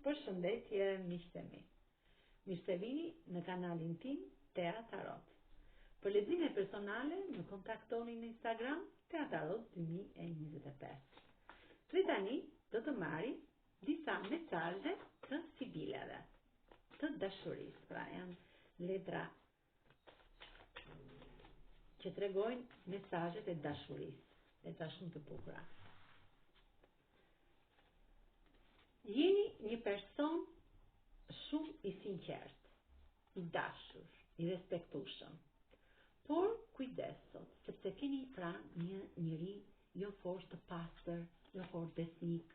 Përshëndetje miqtë e mi. Mirë se vini në kanalin tim Tea Tarot. Për lexime personale më kontaktoni në Instagram Teatarot 2025. Dhe tani do të marri disa mesazhe të sibilave, të dashurisë, pra janë letra që tregojnë mesazhet e dashurisë, letra shumë të bukura. Jeni një person shumë i sinqert, i dashur, i respektueshëm. Por kujdes sot, sepse keni pranë një njeri jo fort të pastër, jo fort besnik.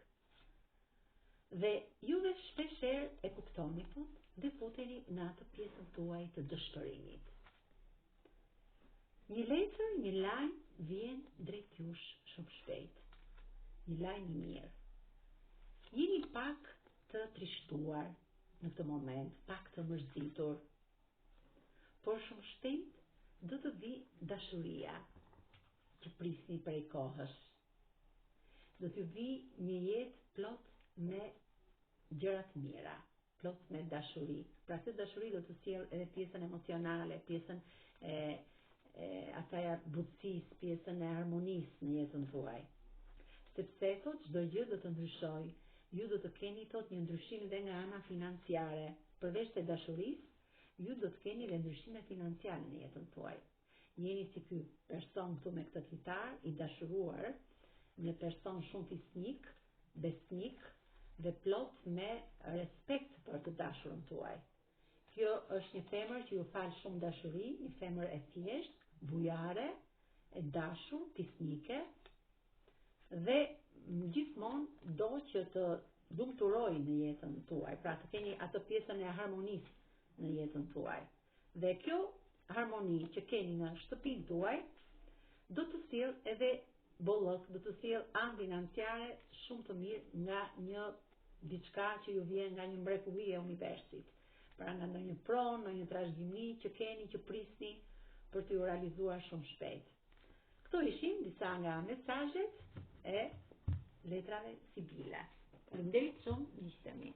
Dhe juve shpeshherë e kuptoni dhe futeni në atë pjesën tuaj të dëshpërimit. Një letër, një lajm vjen drejt jush shumë shpejt. Një lajm i mirë. Jeni pak të trishtuar në këtë moment, pak të mërzitur, por shumë shpejt do të vi dashuria që prisni prej kohësh. Do të vi një jetë plot me gjërat mira, plot me dashuri. Pra këtë dashuri do të sjellë edhe pjesën emocionale, pjesën asaj butësisë, pjesën e harmonisë në jetën tuaj. Sepse çdo gjë do të ndryshojë. Ju do të keni një ndryshim dhe nga ana financiare. Përveç të dashurisë, ju do të keni dhe ndryshime financiare në jetën tuaj. Jeni si ky person këtu me këtë fitar, i dashuruar, një person shumë fisnik, besnik dhe plot me respekt për të dashurën tuaj. Kjo është një femër që ju fal shumë dashuri, një femër e thjesht, bujare, e dashur, fisnike, dhe gjithmonë do që të lumturoj në jetën tuaj, pra të keni atë pjesën e harmonisë në jetën tuaj. Dhe kjo harmoni që keni në shtëpinë tuaj do të sjellë edhe bollëk, do të sjellë anë financiare shumë të mirë nga një diçka që ju vjen nga një mrekulli e universit. Pra nga ndonjë pronë, ndonjë trashëgimi që keni, që prisni për t'ju realizuar shumë shpejt. Këto ishin disa nga mesazhet e letrave sibile. Faleminderit shumë, miqtë e mi.